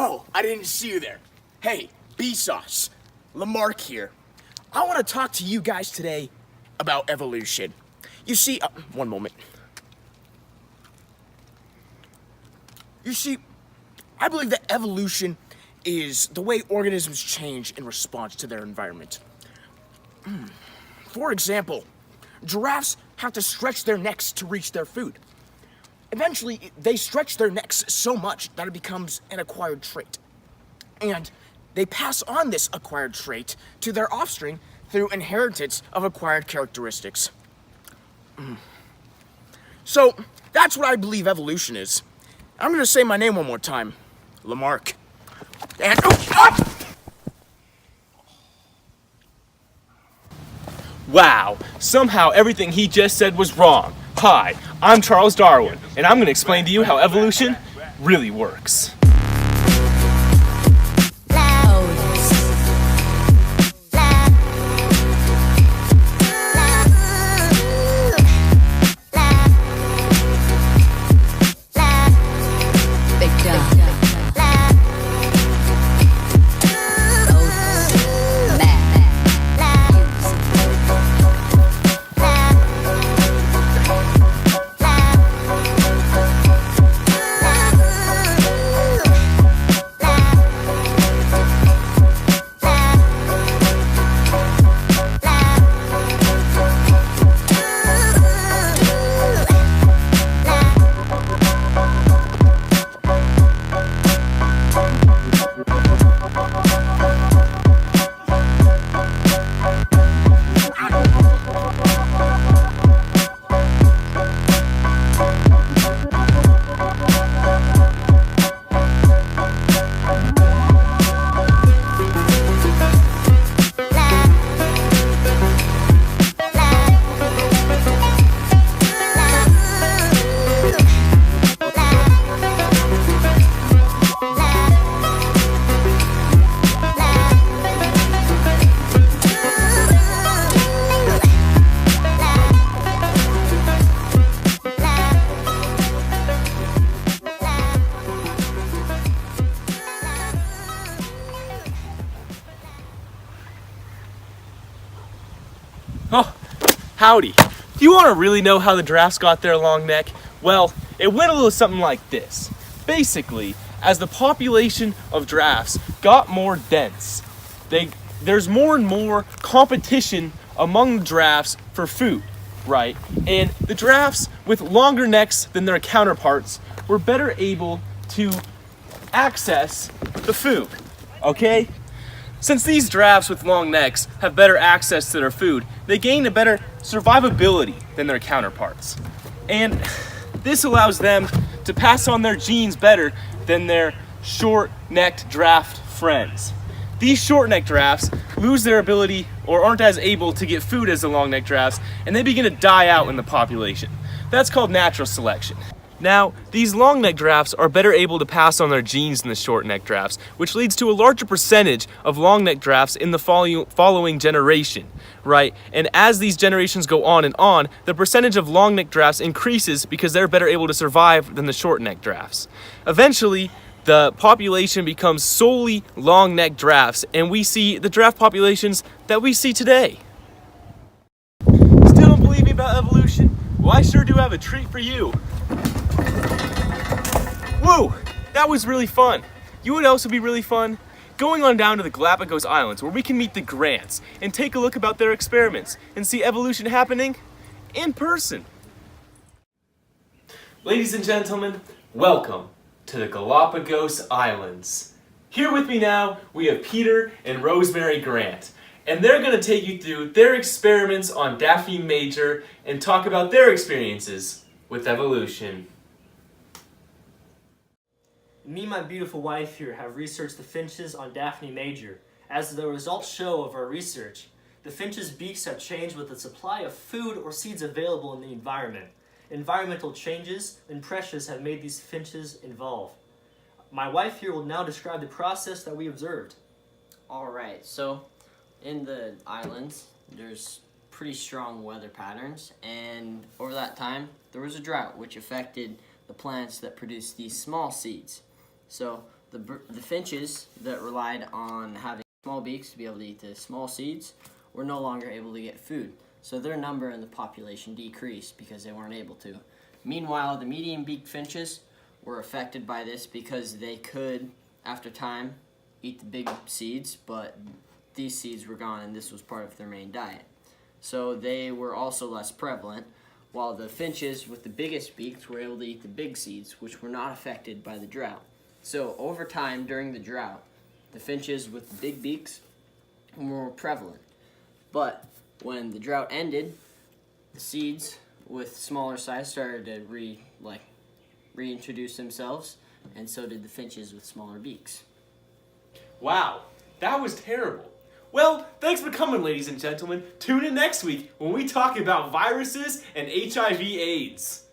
Oh, I didn't see you there. Hey, B-Sauce, Lamarck here. I want to talk to you guys today about evolution. You see, one moment. You see, I believe that evolution is the way organisms change in response to their environment. For example, giraffes have to stretch their necks to reach their food. Eventually, they stretch their necks so much that it becomes an acquired trait. And they pass on this acquired trait to their offspring through inheritance of acquired characteristics. So, that's what I believe evolution is. I'm gonna say my name one more time. Lamarck. And Wow, somehow everything he just said was wrong. Hi, I'm Charles Darwin, and I'm going to explain to you how evolution really works. Oh, howdy. Do you want to really know how the giraffes got their long neck? Well, it went a little something like this. Basically, as the population of giraffes got more dense, there's more and more competition among the giraffes for food, right? And the giraffes with longer necks than their counterparts were better able to access the food, okay? Since these giraffes with long necks have better access to their food, they gain a better survivability than their counterparts. And this allows them to pass on their genes better than their short-necked giraffe friends. These short-necked giraffes lose their ability or aren't as able to get food as the long-necked giraffes, and they begin to die out in the population. That's called natural selection. Now, these long-necked giraffes are better able to pass on their genes than the short-necked giraffes, which leads to a larger percentage of long-necked giraffes in the following generation, right? And as these generations go on, the percentage of long-necked giraffes increases because they're better able to survive than the short-necked giraffes. Eventually, the population becomes solely long-necked giraffes, and we see the giraffe populations that we see today. Still don't believe me about evolution? Well, I sure do have a treat for you. Whoa, that was really fun. You would also be really fun? Going on down to the Galapagos Islands where we can meet the Grants and take a look about their experiments and see evolution happening in person. Ladies and gentlemen, welcome to the Galapagos Islands. Here with me now, we have Peter and Rosemary Grant, and they're going to take you through their experiments on Daphne Major and talk about their experiences with evolution. Me and my beautiful wife here have researched the finches on Daphne Major. As the results show of our research, the finches' beaks have changed with the supply of food or seeds available in the environment. Environmental changes and pressures have made these finches evolve. My wife here will now describe the process that we observed. Alright, so in the islands, there's pretty strong weather patterns, and over that time, there was a drought which affected the plants that produce these small seeds. So The finches that relied on having small beaks to be able to eat the small seeds were no longer able to get food. So their number in the population decreased because they weren't able to. Meanwhile, the medium-beaked finches were affected by this because they could, after time, eat the big seeds, but these seeds were gone and this was part of their main diet. So they were also less prevalent, while the finches with the biggest beaks were able to eat the big seeds, which were not affected by the drought. So over time, during the drought, the finches with the big beaks were more prevalent. But when the drought ended, the seeds with smaller size started to reintroduce themselves, and so did the finches with smaller beaks. Wow, that was terrible. Well, thanks for coming, ladies and gentlemen. Tune in next week when we talk about viruses and HIV/AIDS.